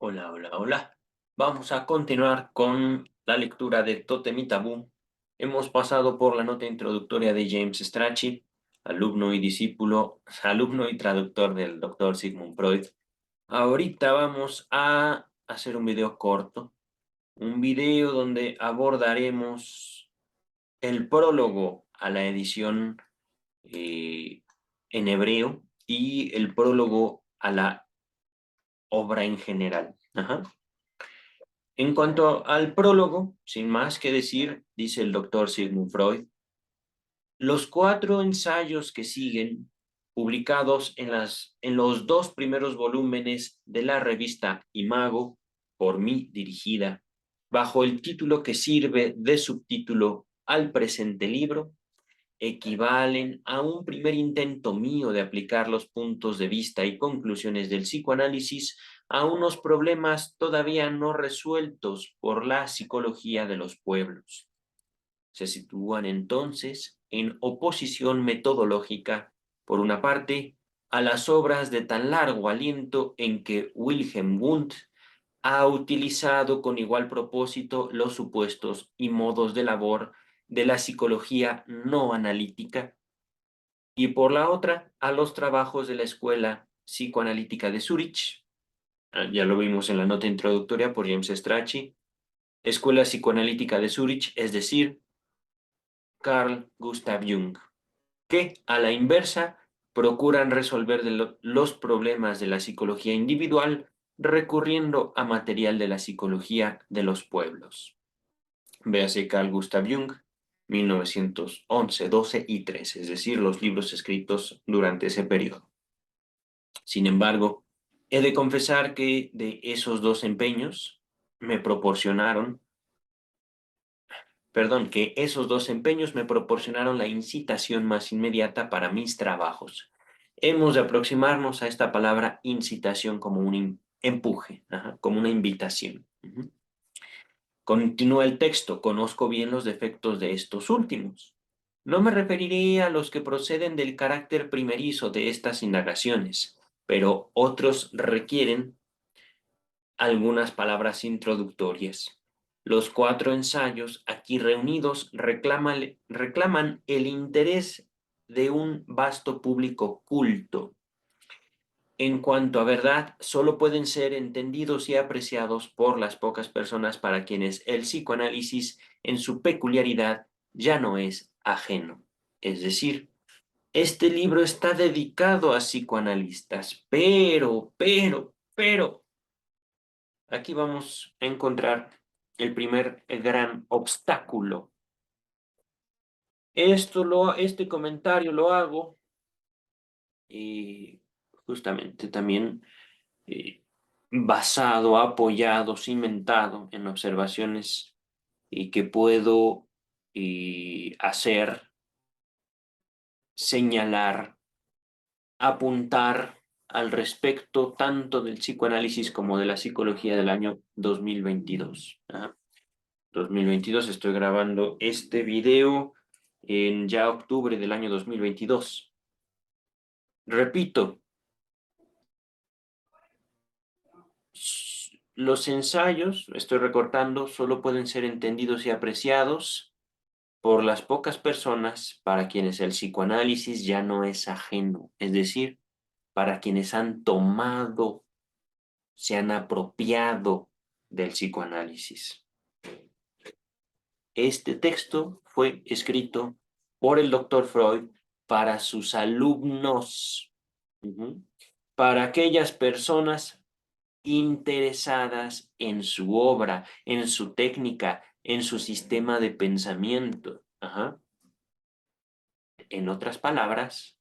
Hola, hola, hola. Vamos a continuar con la lectura de Tótem y Tabú. Hemos pasado por la nota introductoria de James Strachey, alumno y discípulo, alumno y traductor del doctor Sigmund Freud. Ahorita vamos a hacer un video corto, un video donde abordaremos el prólogo a la edición eh, en hebreo y el prólogo a la obra en general. Ajá. En cuanto al prólogo, sin más que decir, dice el doctor Sigmund Freud, los cuatro ensayos que siguen, publicados en los dos primeros volúmenes de la revista Imago, por mí dirigida, bajo el título que sirve de subtítulo al presente libro, equivalen a un primer intento mío de aplicar los puntos de vista y conclusiones del psicoanálisis a unos problemas todavía no resueltos por la psicología de los pueblos. Se sitúan entonces en oposición metodológica, por una parte, a las obras de tan largo aliento en que Wilhelm Wundt ha utilizado con igual propósito los supuestos y modos de labor de la psicología no analítica, y por la otra a los trabajos de la Escuela Psicoanalítica de Zúrich. Ya lo vimos en la nota introductoria por James Strachey. Escuela Psicoanalítica de Zúrich, es decir, Carl Gustav Jung, que a la inversa procuran resolver los problemas de la psicología individual recurriendo a material de la psicología de los pueblos. Véase Carl Gustav Jung, 1911, 12 y 13, es decir, los libros escritos durante ese periodo. Sin embargo, he de confesar que de esos dos empeños me proporcionaron, que esos dos empeños me proporcionaron la incitación más inmediata para mis trabajos. Hemos de aproximarnos a esta palabra incitación como un empuje, como una invitación. Continúa el texto, conozco bien los defectos de estos últimos. No me referiré a los que proceden del carácter primerizo de estas indagaciones, pero otros requieren algunas palabras introductorias. Los cuatro ensayos aquí reunidos reclaman el interés de un vasto público culto. En cuanto a verdad, solo pueden ser entendidos y apreciados por las pocas personas para quienes el psicoanálisis en su peculiaridad ya no es ajeno. Es decir, este libro está dedicado a psicoanalistas, pero, aquí vamos a encontrar el primer gran obstáculo. Este comentario lo hago y justamente también eh, basado, apoyado, cimentado en observaciones y que puedo hacer, señalar, apuntar al respecto tanto del psicoanálisis como de la psicología del año 2022. 2022, estoy grabando este video en ya octubre del año 2022. Repito, los ensayos, estoy recortando, solo pueden ser entendidos y apreciados por las pocas personas para quienes el psicoanálisis ya no es ajeno, es decir, para quienes han tomado, se han apropiado del psicoanálisis. Este texto fue escrito por el doctor Freud para sus alumnos, para aquellas personas interesadas en su obra, en su técnica, en su sistema de pensamiento. En otras palabras,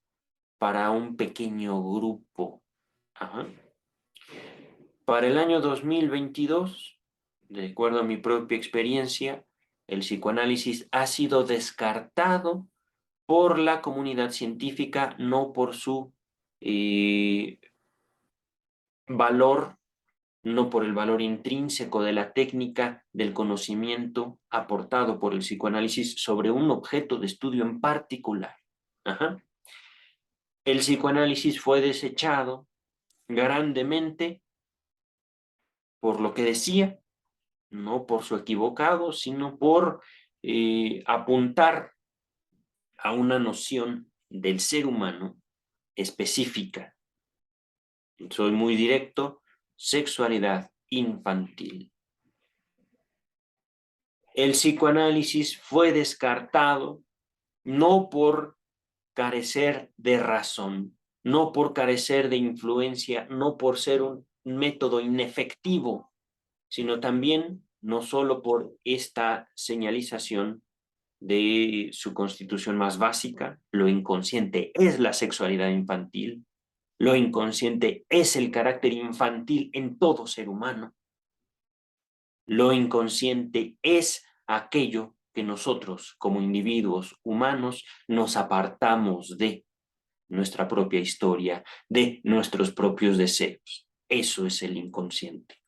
para un pequeño grupo. Ajá. Para el año 2022, de acuerdo a mi propia experiencia, el psicoanálisis ha sido descartado por la comunidad científica, no por su eh, valor, no por el valor intrínseco de la técnica, del conocimiento aportado por el psicoanálisis sobre un objeto de estudio en particular. Ajá. El psicoanálisis fue desechado grandemente por lo que decía, no por su equivocado, sino por apuntar a una noción del ser humano específica. Soy muy directo: sexualidad infantil. El psicoanálisis fue descartado no por carecer de razón, no por carecer de influencia, no por ser un método inefectivo, sino también no solo por esta señalización de su constitución más básica: lo inconsciente es la sexualidad infantil, lo inconsciente es el carácter infantil en todo ser humano, lo inconsciente es aquello que nosotros como individuos humanos nos apartamos de nuestra propia historia, de nuestros propios deseos. Eso es el inconsciente.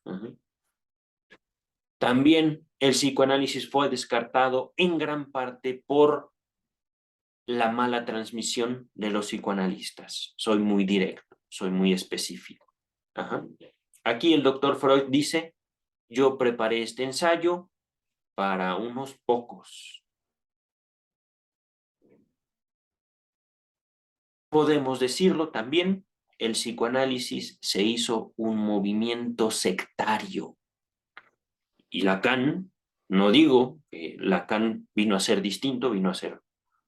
También el psicoanálisis fue descartado en gran parte por la mala transmisión de los psicoanalistas. Soy muy directo, soy muy específico. Ajá. Aquí el doctor Freud dice: yo preparé este ensayo para unos pocos. Podemos decirlo también, el psicoanálisis se hizo un movimiento sectario. Y Lacan, no digo que Lacan vino a ser distinto, vino a ser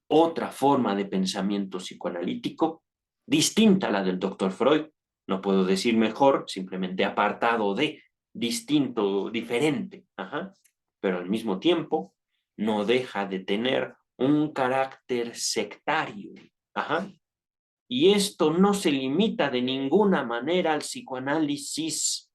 otra forma de pensamiento psicoanalítico, distinta a la del doctor Freud, no puedo decir mejor, simplemente apartado de, distinto, diferente, pero al mismo tiempo no deja de tener un carácter sectario. Y esto no se limita de ninguna manera al psicoanálisis.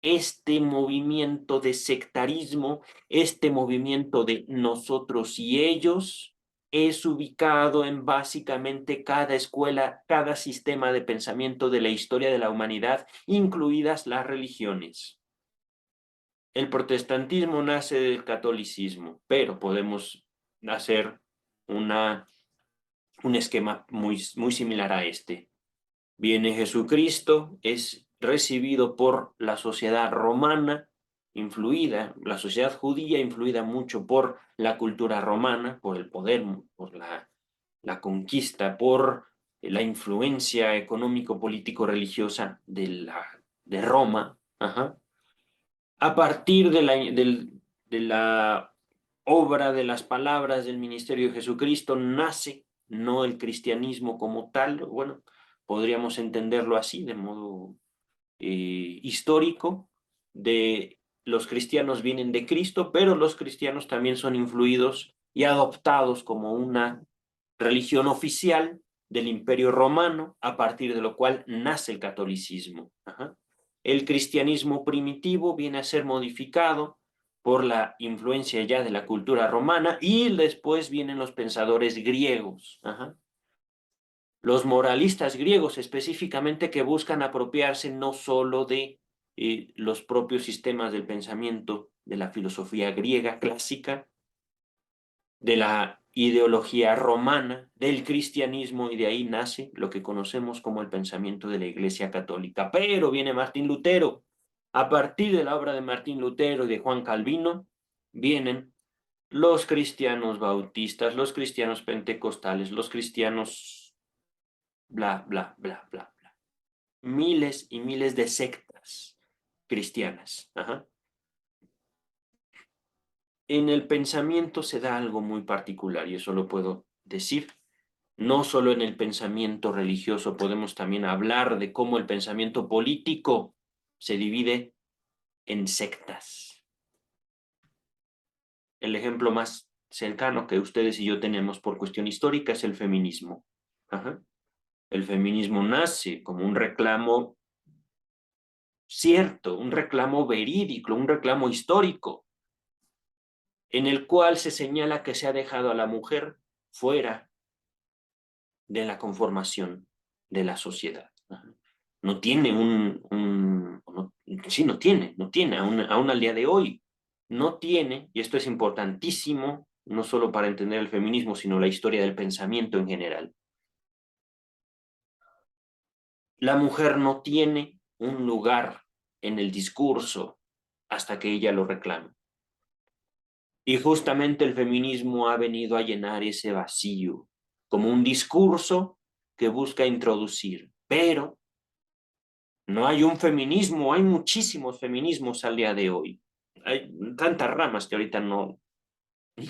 Este movimiento de sectarismo, este movimiento de nosotros y ellos, es ubicado en básicamente cada escuela, cada sistema de pensamiento de la historia de la humanidad, incluidas las religiones. El protestantismo nace del catolicismo, pero podemos hacer un esquema muy similar a este. Viene Jesucristo, es recibido por la sociedad romana, influida, la sociedad judía influida mucho por la cultura romana, por el poder, por la conquista, por la influencia económico-político-religiosa de Roma. A partir de la obra, de las palabras del ministerio de Jesucristo, nace no el cristianismo como tal, bueno, podríamos entenderlo así, de modo histórico, de los cristianos vienen de Cristo, pero los cristianos también son influidos y adoptados como una religión oficial del Imperio Romano, a partir de lo cual nace el catolicismo. El cristianismo primitivo viene a ser modificado por la influencia ya de la cultura romana, y después vienen los pensadores griegos. Los moralistas griegos específicamente, que buscan apropiarse no solo de los propios sistemas del pensamiento de la filosofía griega clásica, de la ideología romana, del cristianismo, y de ahí nace lo que conocemos como el pensamiento de la Iglesia Católica. Pero viene Martín Lutero. A partir de la obra de Martín Lutero y de Juan Calvino, vienen los cristianos bautistas, los cristianos pentecostales, los cristianos bla, bla, bla, bla, bla. Miles y miles de sectas cristianas. En el pensamiento se da algo muy particular, y eso lo puedo decir. No solo en el pensamiento religioso, podemos también hablar de cómo el pensamiento político se divide en sectas. El ejemplo más cercano que ustedes y yo tenemos por cuestión histórica es el feminismo. El feminismo nace como un reclamo cierto, un reclamo verídico, un reclamo histórico, en el cual se señala que se ha dejado a la mujer fuera de la conformación de la sociedad. No tiene sí, no tiene, aún al día de hoy, no tiene, y esto es importantísimo, no solo para entender el feminismo, sino la historia del pensamiento en general. La mujer no tiene un lugar en el discurso hasta que ella lo reclame. Y justamente el feminismo ha venido a llenar ese vacío, como un discurso que busca introducir. Pero no hay un feminismo, hay muchísimos feminismos al día de hoy. Hay tantas ramas que ahorita no,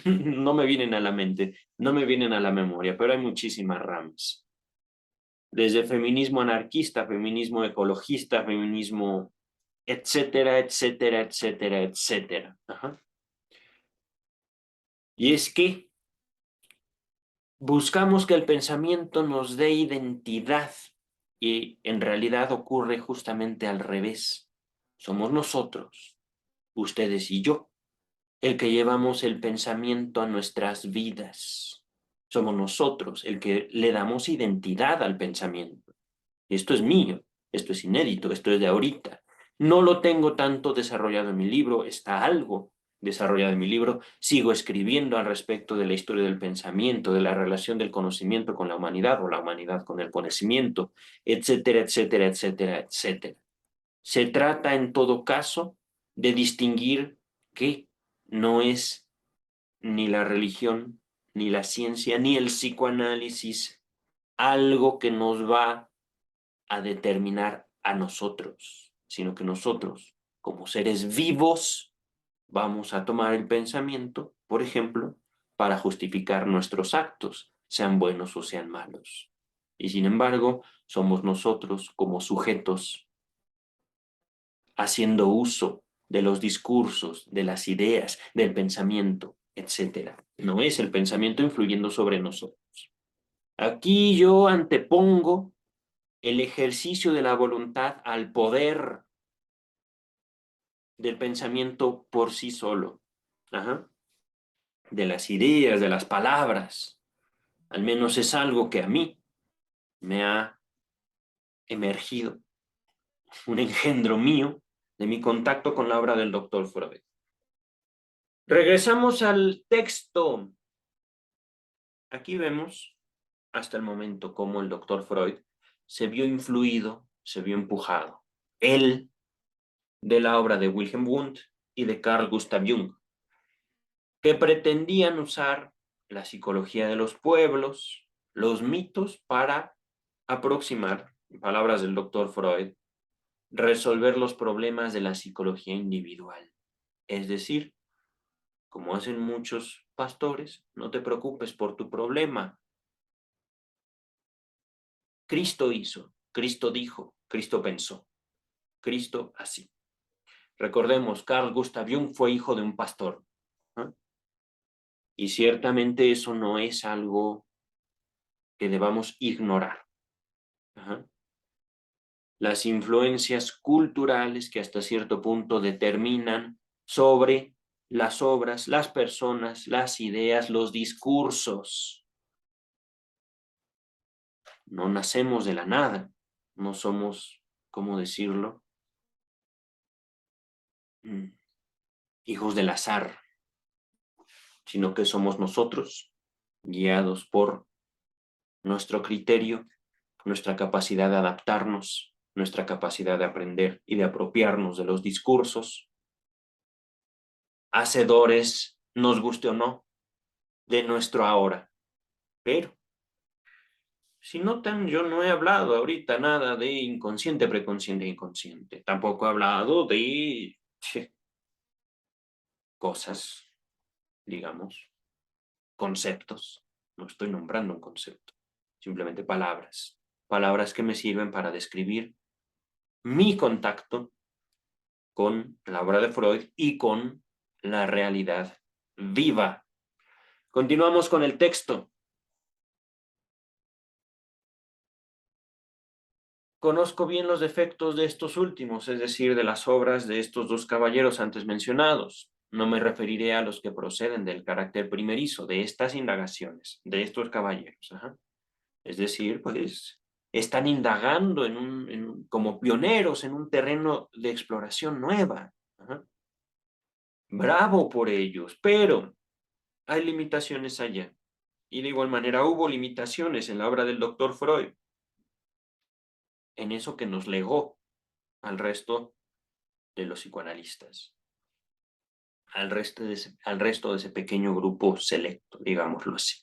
no me vienen a la mente, no me vienen a la memoria, pero hay muchísimas ramas. Desde feminismo anarquista, feminismo ecologista, feminismo, etcétera, etcétera, etcétera, etcétera. Ajá. Y es que buscamos que el pensamiento nos dé identidad y en realidad ocurre justamente al revés. Somos nosotros, ustedes y yo, el que llevamos el pensamiento a nuestras vidas. Somos nosotros el que le damos identidad al pensamiento. Esto es mío, esto es inédito, esto es de ahorita. No lo tengo tanto desarrollado en mi libro, está algo desarrollado en mi libro. Sigo escribiendo al respecto de la historia del pensamiento, de la relación del conocimiento con la humanidad o la humanidad con el conocimiento, etcétera, etcétera, etcétera, etcétera. Se trata en todo caso de distinguir que no es ni la religión, ni la ciencia, ni el psicoanálisis algo que nos va a determinar a nosotros, sino que nosotros, como seres vivos, vamos a tomar el pensamiento, por ejemplo, para justificar nuestros actos, sean buenos o sean malos. Y sin embargo, somos nosotros como sujetos haciendo uso de los discursos, de las ideas, del pensamiento, etcétera. No es el pensamiento influyendo sobre nosotros. Aquí yo antepongo el ejercicio de la voluntad al poder del pensamiento por sí solo. Ajá. De las ideas, de las palabras. Al menos es algo que a mí me ha emergido, un engendro mío de mi contacto con la obra del doctor Freud. Regresamos al texto. Aquí vemos hasta el momento cómo el doctor Freud se vio influido, se vio empujado. Él de la obra de Wilhelm Wundt y de Carl Gustav Jung, que pretendían usar la psicología de los pueblos, los mitos, para aproximar, en palabras del doctor Freud, resolver los problemas de la psicología individual. Es decir, como hacen muchos pastores, no te preocupes por tu problema. Cristo hizo, Cristo dijo, Cristo pensó, Cristo así. Recordemos, Carl Gustav Jung fue hijo de un pastor. ¿Eh? Y ciertamente eso no es algo que debamos ignorar. Ajá. Las influencias culturales que hasta cierto punto determinan sobre las obras, las personas, las ideas, los discursos. No nacemos de la nada, no somos, ¿cómo decirlo? Hijos del azar, sino que somos nosotros, guiados por nuestro criterio, nuestra capacidad de adaptarnos, nuestra capacidad de aprender y de apropiarnos de los discursos, hacedores, nos guste o no, de nuestro ahora. Pero, si notan, yo no he hablado ahorita nada de inconsciente, preconsciente e inconsciente. Tampoco he hablado de cosas, digamos, conceptos. No estoy nombrando un concepto, simplemente palabras. Palabras que me sirven para describir mi contacto con la obra de Freud y con la realidad viva. Continuamos con el texto. Conozco bien los defectos de estos últimos, es decir, de las obras de estos dos caballeros antes mencionados. No me referiré a los que proceden del carácter primerizo de estas indagaciones, de estos caballeros. Ajá. Es decir, pues están indagando como pioneros en un terreno de exploración nueva. Ajá. Bravo por ellos, pero hay limitaciones allá. Y de igual manera hubo limitaciones en la obra del doctor Freud, en eso que nos legó al resto de los psicoanalistas, al resto de ese pequeño grupo selecto, digámoslo así.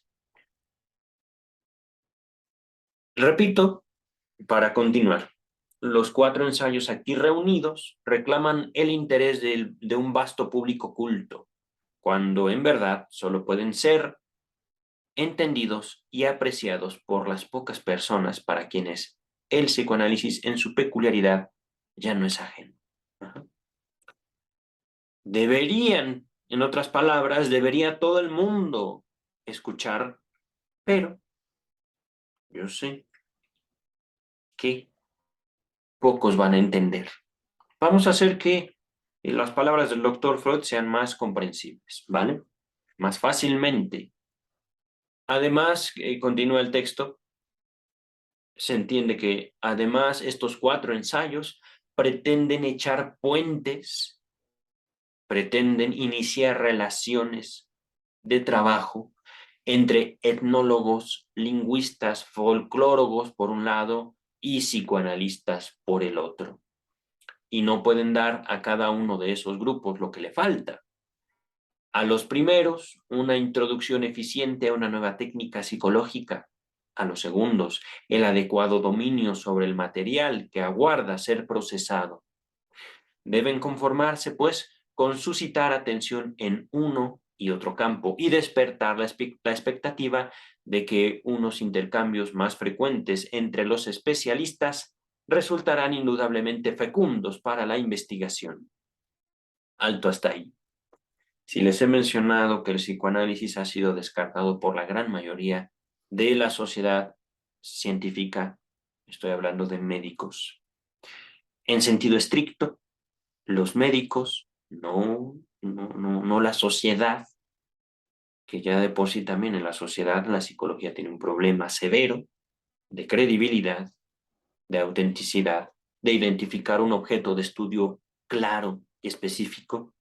Repito, para continuar, los 4 ensayos aquí reunidos reclaman el interés de un vasto público culto, cuando en verdad solo pueden ser entendidos y apreciados por las pocas personas para quienes el psicoanálisis en su peculiaridad ya no es ajeno. Ajá. Deberían, en otras palabras, debería todo el mundo escuchar, pero yo sé que pocos van a entender. Vamos a hacer que las palabras del doctor Freud sean más comprensibles, ¿vale? Más fácilmente. Además, continúa el texto, se entiende que además estos 4 ensayos pretenden echar puentes, pretenden iniciar relaciones de trabajo entre etnólogos, lingüistas, folclórogos por un lado y psicoanalistas por el otro. Y no pueden dar a cada uno de esos grupos lo que le falta. A los primeros, una introducción eficiente a una nueva técnica psicológica. A los segundos, el adecuado dominio sobre el material que aguarda ser procesado. Deben conformarse, pues, con suscitar atención en uno y otro campo y despertar la expectativa de que unos intercambios más frecuentes entre los especialistas resultarán indudablemente fecundos para la investigación. Alto hasta ahí. Si les he mencionado que el psicoanálisis ha sido descartado por la gran mayoría de la sociedad científica, estoy hablando de médicos. En sentido estricto, los médicos, no la sociedad, que ya de por sí también en la sociedad la psicología tiene un problema severo de credibilidad, de autenticidad, de identificar un objeto de estudio claro y específico.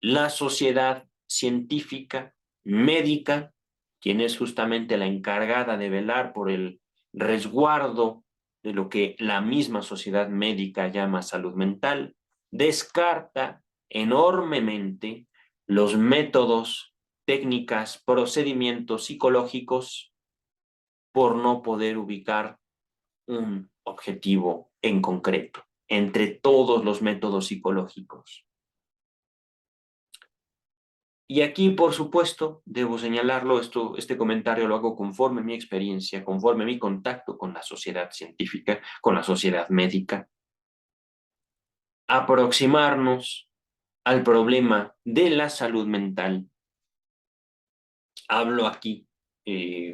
La sociedad científica, médica, quien es justamente la encargada de velar por el resguardo de lo que la misma sociedad médica llama salud mental, descarta enormemente los métodos, técnicas, procedimientos psicológicos por no poder ubicar un objetivo en concreto entre todos los métodos psicológicos. Y aquí, por supuesto, debo señalarlo, este comentario lo hago conforme mi experiencia, conforme mi contacto con la sociedad científica, con la sociedad médica. Aproximarnos al problema de la salud mental. Hablo aquí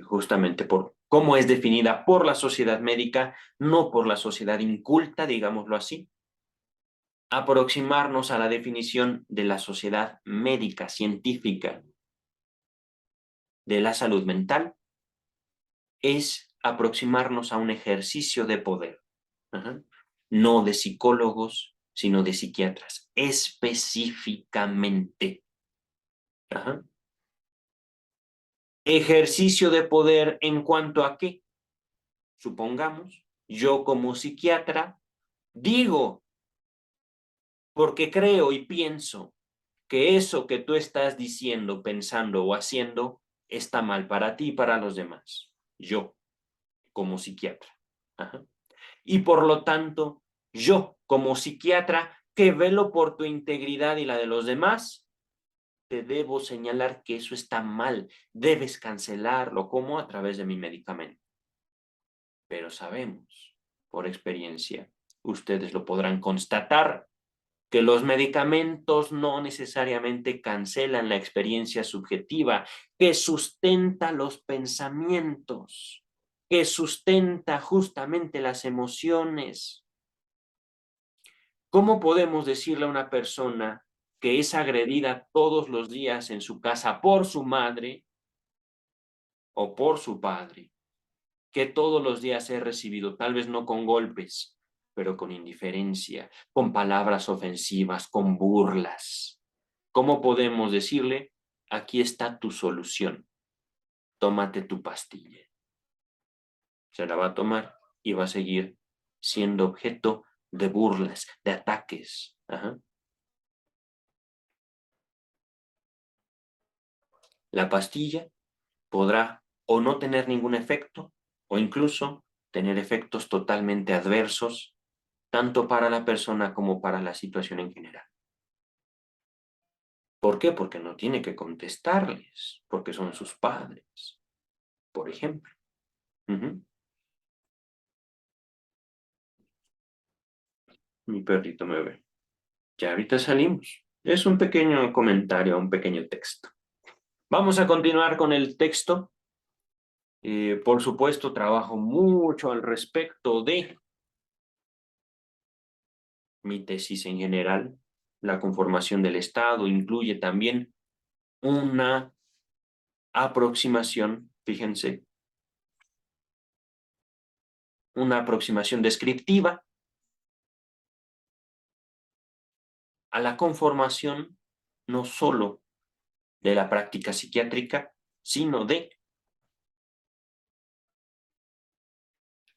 justamente por cómo es definida por la sociedad médica, no por la sociedad inculta, digámoslo así. Aproximarnos a la definición de la sociedad médica, científica, de la salud mental, es aproximarnos a un ejercicio de poder. Ajá. No de psicólogos, sino de psiquiatras, específicamente. Ajá. Ejercicio de poder en cuanto a qué. Supongamos, yo como psiquiatra digo, porque creo y pienso que eso que tú estás diciendo, pensando o haciendo está mal para ti y para los demás. Yo, como psiquiatra. Ajá. Y por lo tanto, yo, como psiquiatra, que velo por tu integridad y la de los demás, te debo señalar que eso está mal, debes cancelarlo, como a través de mi medicamento. Pero sabemos, por experiencia, ustedes lo podrán constatar, que los medicamentos no necesariamente cancelan la experiencia subjetiva que sustenta los pensamientos, que sustenta justamente las emociones. ¿Cómo podemos decirle a una persona que es agredida todos los días en su casa por su madre o por su padre, que todos los días he recibido, tal vez no con golpes, pero con indiferencia, con palabras ofensivas, con burlas? ¿Cómo podemos decirle, aquí está tu solución, tómate tu pastilla? Se la va a tomar y va a seguir siendo objeto de burlas, de ataques. Ajá. La pastilla podrá o no tener ningún efecto, o incluso tener efectos totalmente adversos, tanto para la persona como para la situación en general. ¿Por qué? Porque no tiene que contestarles, porque son sus padres, por ejemplo. Ujú. Mi perrito me ve. Ya ahorita salimos. Es un pequeño comentario, un pequeño texto. Vamos a continuar con el texto. Por supuesto, trabajo mucho al respecto de mi tesis en general. La conformación del Estado incluye también una aproximación, fíjense, una aproximación descriptiva a la conformación no solo de la práctica psiquiátrica, sino de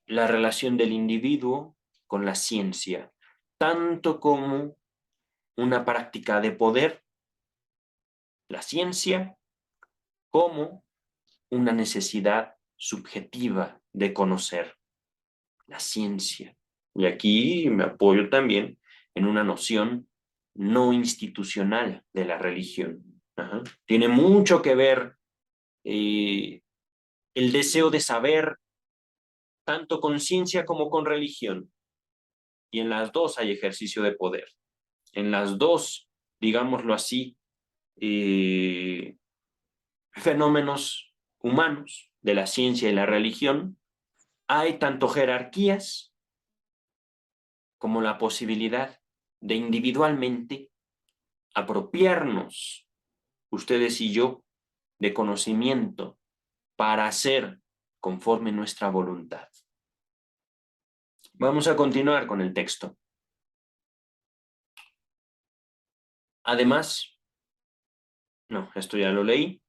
la relación del individuo con la ciencia, tanto como una práctica de poder, la ciencia, como una necesidad subjetiva de conocer la ciencia. Y aquí me apoyo también en una noción no institucional de la religión. Ajá. Tiene mucho que ver el deseo de saber tanto con ciencia como con religión. Y en las dos hay ejercicio de poder. En las dos, digámoslo así, eh, fenómenos humanos de la ciencia y la religión, hay tanto jerarquías como la posibilidad de individualmente apropiarnos, ustedes y yo, de conocimiento para hacer conforme nuestra voluntad. Vamos a continuar con el texto. Además, no, esto ya lo leí,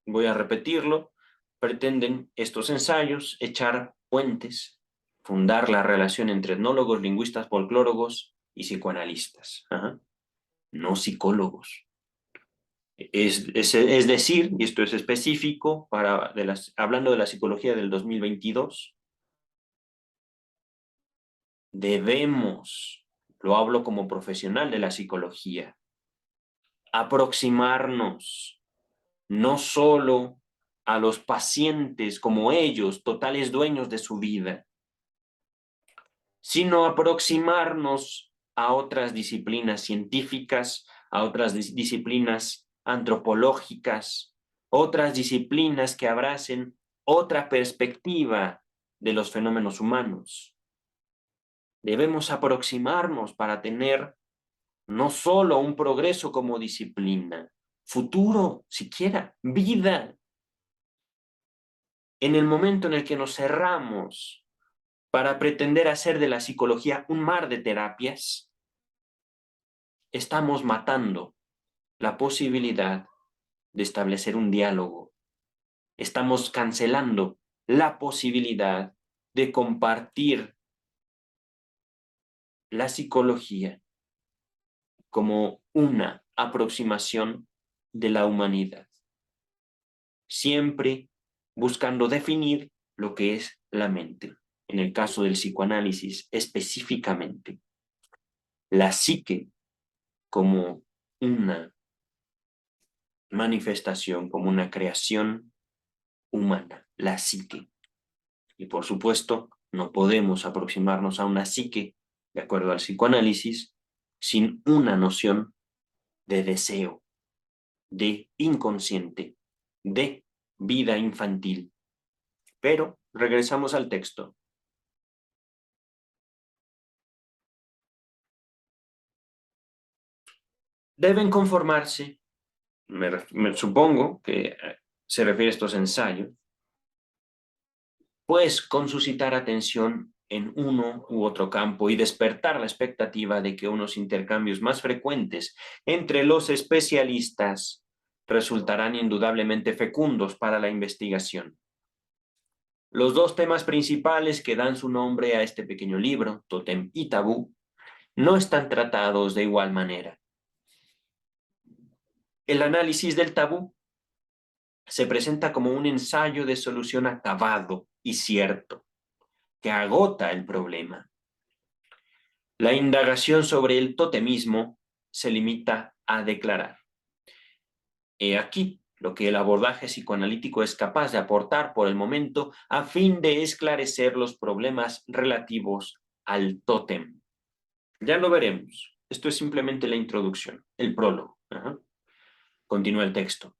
voy a repetirlo, pretenden estos ensayos echar puentes, fundar la relación entre etnólogos, lingüistas, folclórogos y psicoanalistas. Ajá. No psicólogos. Es decir, y esto es específico, hablando de la psicología del 2022, debemos, lo hablo como profesional de la psicología, aproximarnos no solo a los pacientes como ellos, totales dueños de su vida, sino aproximarnos a otras disciplinas científicas, a otras disciplinas antropológicas, otras disciplinas que abracen otra perspectiva de los fenómenos humanos. Debemos aproximarnos para tener no solo un progreso como disciplina, futuro, siquiera vida. En el momento en el que nos cerramos para pretender hacer de la psicología un mar de terapias, estamos matando la posibilidad de establecer un diálogo. Estamos cancelando la posibilidad de compartir la psicología como una aproximación de la humanidad, siempre buscando definir lo que es la mente. En el caso del psicoanálisis, específicamente, la psique como una manifestación, como una creación humana, la psique. Y por supuesto, no podemos aproximarnos a una psique, de acuerdo al psicoanálisis, sin una noción de deseo, de inconsciente, de vida infantil. Pero regresamos al texto. Deben conformarse, me supongo que se refiere a estos ensayos, pues con suscitar atención en uno u otro campo y despertar la expectativa de que unos intercambios más frecuentes entre los especialistas resultarán indudablemente fecundos para la investigación. Los dos temas principales que dan su nombre a este pequeño libro, Tótem y Tabú, no están tratados de igual manera. El análisis del tabú se presenta como un ensayo de solución acabado y cierto, que agota el problema. La indagación sobre el totemismo se limita a declarar: he aquí lo que el abordaje psicoanalítico es capaz de aportar por el momento a fin de esclarecer los problemas relativos al tótem. Ya lo veremos. Esto es simplemente la introducción, el prólogo. Continúa el texto.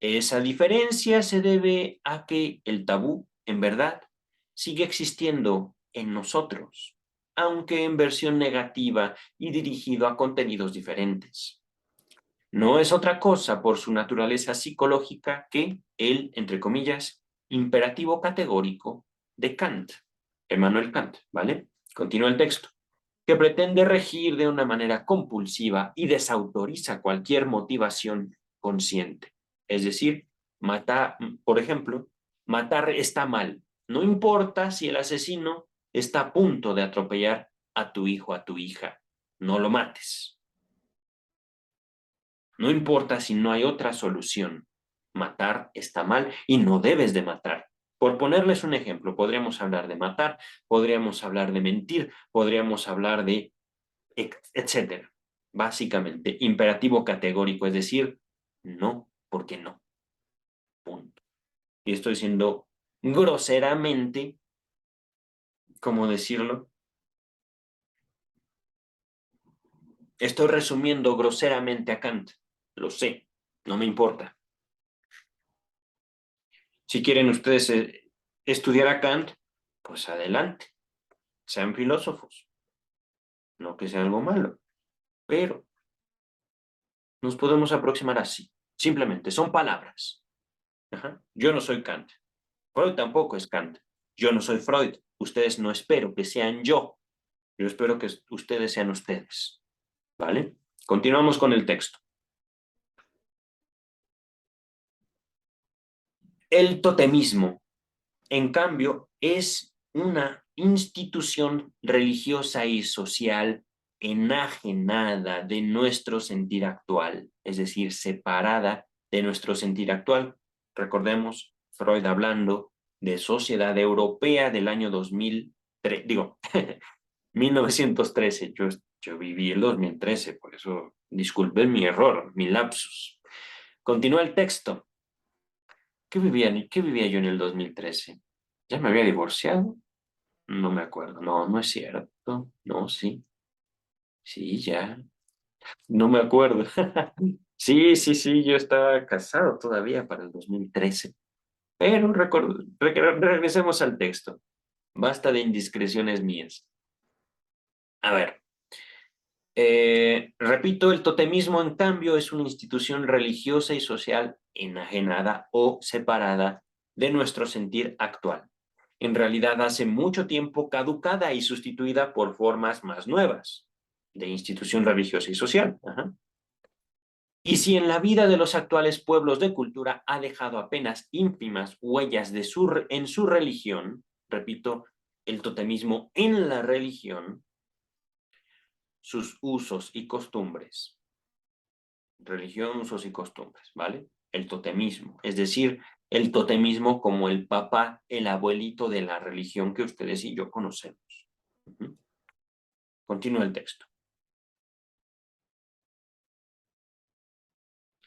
Esa diferencia se debe a que el tabú, en verdad, sigue existiendo en nosotros, aunque en versión negativa y dirigido a contenidos diferentes. No es otra cosa por su naturaleza psicológica que el, entre comillas, imperativo categórico de Kant, Emmanuel Kant, ¿vale? Continúa el texto, que pretende regir de una manera compulsiva y desautoriza cualquier motivación consciente. Es decir, matar, por ejemplo, matar está mal. No importa si el asesino está a punto de atropellar a tu hijo, a tu hija. No lo mates. No importa si no hay otra solución. Matar está mal y no debes de matar. Por ponerles un ejemplo, podríamos hablar de matar, podríamos hablar de mentir, podríamos hablar de etcétera. Básicamente, imperativo categórico, es decir, no, porque no. Punto. Y estoy diciendo groseramente, ¿cómo decirlo? Estoy resumiendo groseramente a Kant. Lo sé, no me importa. Si quieren ustedes estudiar a Kant, pues adelante, sean filósofos, no que sea algo malo, pero nos podemos aproximar así, simplemente, son palabras. Ajá. Yo no soy Kant, Freud tampoco es Kant, yo no soy Freud, ustedes no espero que sean yo espero que ustedes sean ustedes, ¿vale? Continuamos con el texto. El totemismo, en cambio, es una institución religiosa y social enajenada de nuestro sentir actual, es decir, separada de nuestro sentir actual. Recordemos Freud hablando de sociedad europea del año 2003, digo, 1913. Yo viví el 2013, por eso disculpen mi error, mi lapsus. Continúa el texto. Qué vivía yo en el 2013? ¿Ya me había divorciado? No me acuerdo. No, no es cierto. No, sí. Sí, ya. No me acuerdo. Sí, sí, sí, yo estaba casado todavía para el 2013. Pero regresemos al texto. Basta de indiscreciones mías. A ver, repito, el totemismo, en cambio, es una institución religiosa y social enajenada o separada de nuestro sentir actual. En realidad, hace mucho tiempo caducada y sustituida por formas más nuevas de institución religiosa y social. Ajá. Y si en la vida de los actuales pueblos de cultura ha dejado apenas ínfimas huellas en su religión, repito, el totemismo en la religión, sus usos y costumbres. Religión, usos y costumbres, ¿vale? El totemismo, es decir, el totemismo como el papá, el abuelito de la religión que ustedes y yo conocemos. Continúa el texto.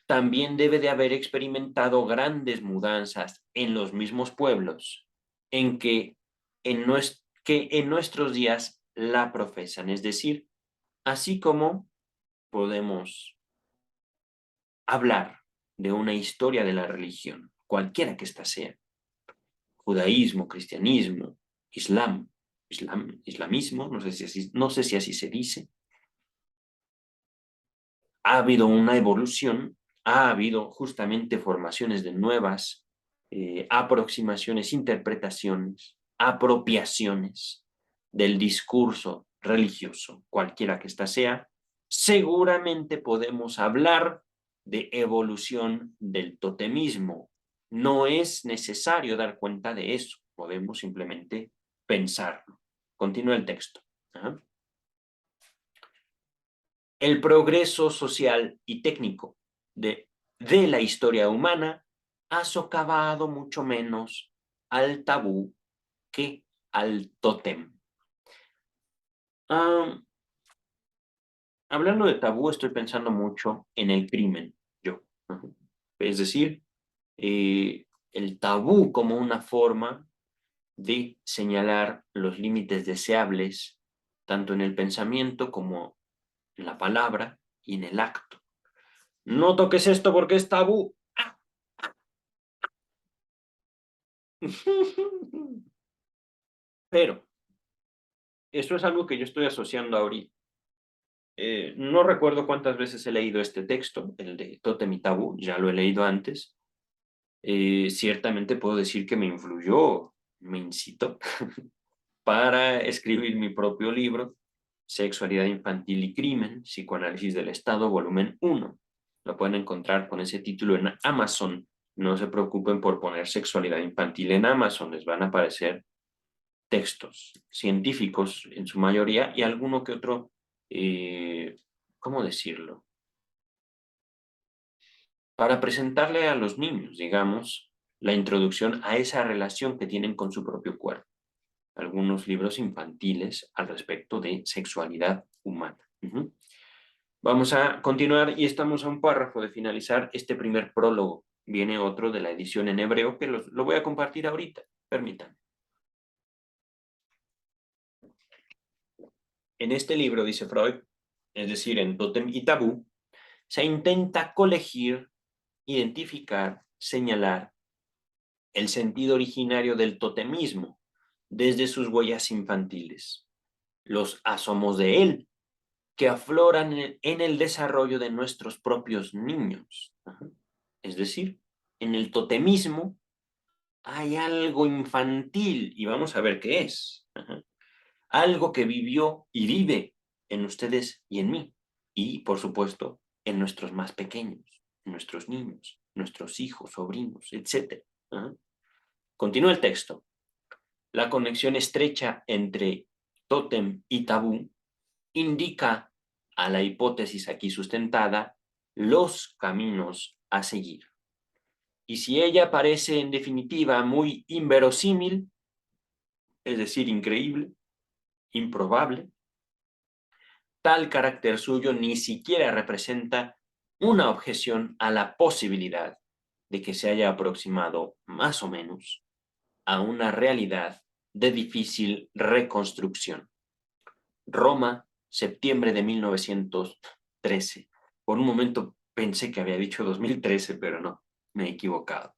También debe de haber experimentado grandes mudanzas en los mismos pueblos en que en nuestros días la profesan, es decir, así como podemos hablar de una historia de la religión, cualquiera que ésta sea, judaísmo, cristianismo, islamismo, no sé si así se dice. Ha habido una evolución, ha habido justamente formaciones de nuevas aproximaciones, interpretaciones, apropiaciones del discurso religioso, cualquiera que ésta sea. Seguramente podemos hablar de evolución del totemismo. No es necesario dar cuenta de eso, podemos simplemente pensarlo. Continúa el texto. ¿Ah? el progreso social y técnico de la historia humana ha socavado mucho menos al tabú que al tótem. Ah, hablando de tabú, estoy pensando mucho en el crimen, yo. Ujú. Es decir, el tabú como una forma de señalar los límites deseables, tanto en el pensamiento como en la palabra y en el acto. No toques esto porque es tabú. Pero eso es algo que yo estoy asociando ahorita. No recuerdo cuántas veces he leído este texto, el de Tótem y Tabú, ya lo he leído antes. Ciertamente puedo decir que me influyó, me incitó para escribir mi propio libro, Sexualidad Infantil y Crimen, Psicoanálisis del Estado, volumen 1. Lo pueden encontrar con ese título en Amazon. No se preocupen por poner sexualidad infantil en Amazon, les van a aparecer textos científicos en su mayoría y alguno que otro, ¿cómo decirlo? Para presentarle a los niños, digamos, la introducción a esa relación que tienen con su propio cuerpo. Algunos libros infantiles al respecto de sexualidad humana. Uh-huh. Vamos a continuar y estamos a un párrafo de finalizar este primer prólogo. Viene otro de la edición en hebreo que lo voy a compartir ahorita. Permítanme. En este libro, dice Freud, es decir, en Tótem y Tabú, se intenta colegir, identificar, señalar el sentido originario del totemismo desde sus huellas infantiles, los asomos de él, que afloran en el desarrollo de nuestros propios niños. Es decir, en el totemismo hay algo infantil y vamos a ver qué es. Algo que vivió y vive en ustedes y en mí. Y, por supuesto, en nuestros más pequeños, en nuestros niños, nuestros hijos, sobrinos, etc. Continúa el texto. La conexión estrecha entre tótem y tabú indica a la hipótesis aquí sustentada los caminos a seguir. Y si ella parece en definitiva muy inverosímil, es decir, increíble, improbable, tal carácter suyo ni siquiera representa una objeción a la posibilidad de que se haya aproximado más o menos a una realidad de difícil reconstrucción. Roma, septiembre de 1913. Por un momento pensé que había dicho 2013, pero no, me he equivocado.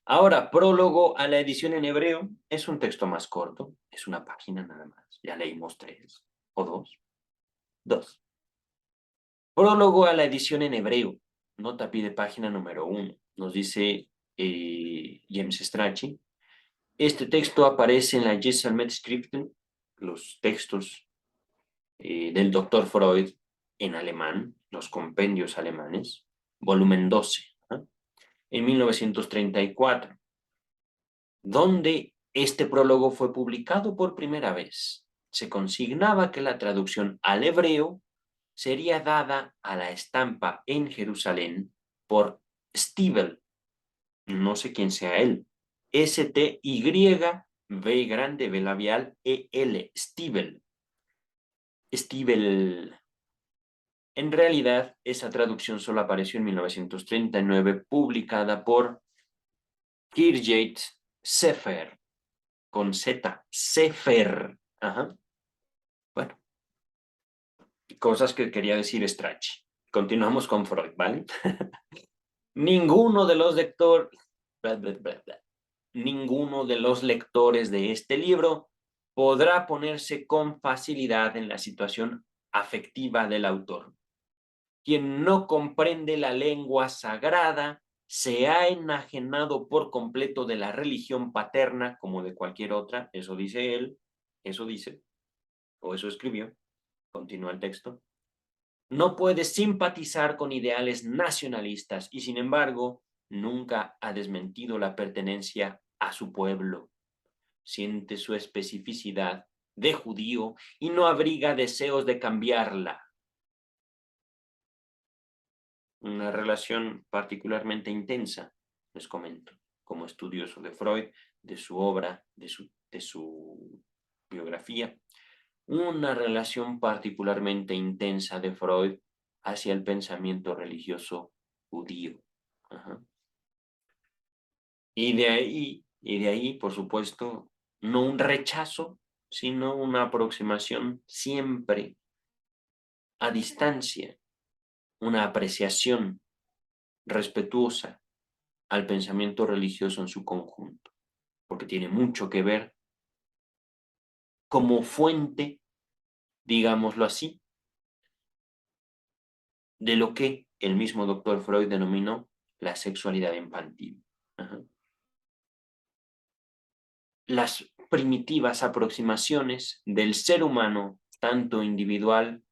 Ahora, prólogo a la edición en hebreo. Es un texto más corto, es una página nada más. Ya leímos 3 o 2. 2. Prólogo a la edición en hebreo. Nota pide página número 1. Nos dice James Strachey. Este texto aparece en la Gesamtschriften, los textos del doctor Freud en alemán, los compendios alemanes, volumen 12, ¿eh? En 1934, donde este prólogo fue publicado por primera vez. Se consignaba que la traducción al hebreo sería dada a la estampa en Jerusalén por Stiebel, no sé quién sea él, S-T-Y-B grande, B labial, E-L, Stiebel. Stiebel. En realidad, esa traducción solo apareció en 1939, publicada por Kirjat Sefer, con Z, Sefer. Ajá. Bueno, cosas que quería decir Strachey. Continuamos con Freud, ¿vale? Ninguno de los lectores, ninguno de los lectores de este libro podrá ponerse con facilidad en la situación afectiva del autor. Quien no comprende la lengua sagrada se ha enajenado por completo de la religión paterna como de cualquier otra, eso dice él, eso dice, o eso escribió, continúa el texto. No puede simpatizar con ideales nacionalistas y sin embargo nunca ha desmentido la pertenencia a su pueblo. Siente su especificidad de judío y no abriga deseos de cambiarla. una relación particularmente intensa, les comento, como estudioso de Freud, de su obra, de su biografía, una relación particularmente intensa de Freud hacia el pensamiento religioso judío. Ajá. Y de ahí, por supuesto, no un rechazo, sino una aproximación siempre a distancia, una apreciación respetuosa al pensamiento religioso en su conjunto, porque tiene mucho que ver como fuente, digámoslo así, de lo que el mismo doctor Freud denominó la sexualidad infantil. Ajá. Las primitivas aproximaciones del ser humano, tanto individual,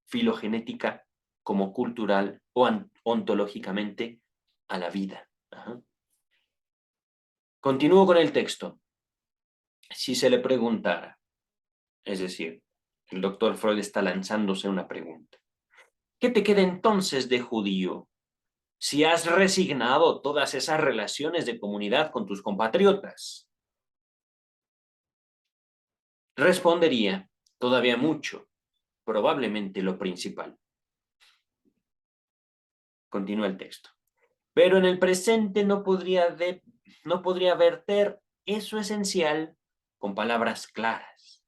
filogenética, como cultural o ontológicamente, a la vida. Ajá. Continúo con el texto. Si se le preguntara, es decir, el doctor Freud está lanzándose una pregunta. ¿Qué te queda entonces de judío si has resignado todas esas relaciones de comunidad con tus compatriotas? Respondería, todavía mucho, probablemente lo principal. Continúa el texto. Pero en el presente no podría verter eso esencial con palabras claras.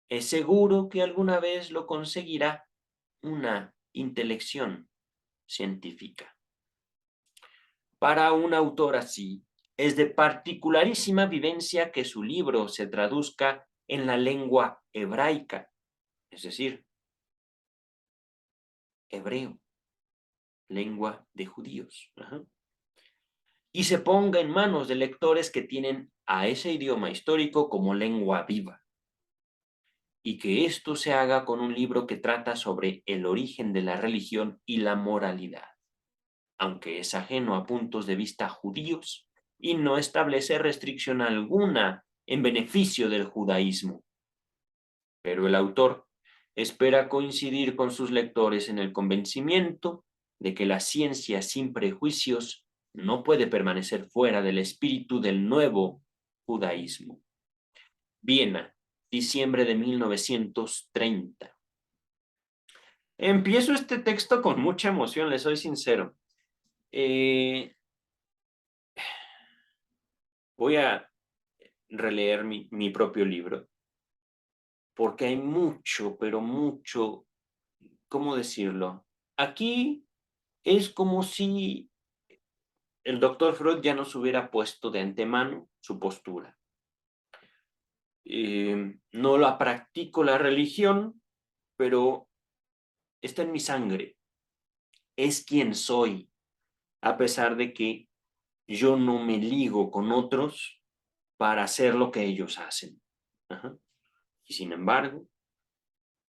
Es seguro que alguna vez lo conseguirá una intelección científica. Para un autor así, es de particularísima vivencia que su libro se traduzca en la lengua hebraica, es decir, hebreo, lengua de judíos. Ajá. Y se ponga en manos de lectores que tienen a ese idioma histórico como lengua viva. Y que esto se haga con un libro que trata sobre el origen de la religión y la moralidad, aunque es ajeno a puntos de vista judíos y no establece restricción alguna en beneficio del judaísmo. Pero el autor espera coincidir con sus lectores en el convencimiento de que la ciencia sin prejuicios no puede permanecer fuera del espíritu del nuevo judaísmo. Viena, diciembre de 1930. Empiezo este texto con mucha emoción, les soy sincero. Voy a releer mi propio libro, porque hay mucho, pero mucho, ¿cómo decirlo? Aquí es como si el doctor Freud ya nos hubiera puesto de antemano su postura. No la practico la religión, pero está en mi sangre. Es quien soy, a pesar de que yo no me ligo con otros para hacer lo que ellos hacen. Ajá. Y sin embargo,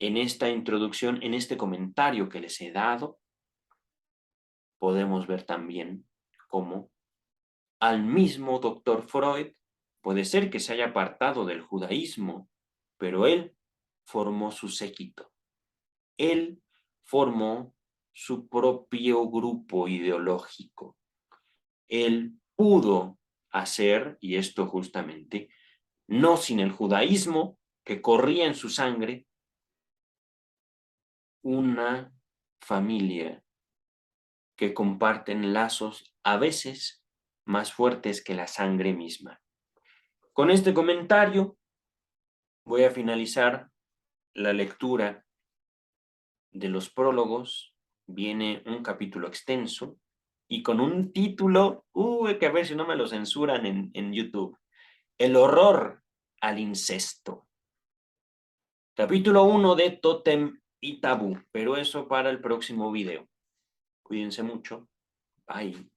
en esta introducción, en este comentario que les he dado, podemos ver también cómo al mismo doctor Freud puede ser que se haya apartado del judaísmo, pero él formó su séquito. Él formó su propio grupo ideológico. Él pudo hacer, y esto justamente, no sin el judaísmo que corría en su sangre, una familia que comparten lazos a veces más fuertes que la sangre misma. Con este comentario voy a finalizar la lectura de los prólogos. Viene un capítulo extenso y con un título, que a ver si no me lo censuran en YouTube. El horror al incesto. Capítulo 1 de Tótem y Tabú, pero eso para el próximo video. Cuídense mucho. Bye.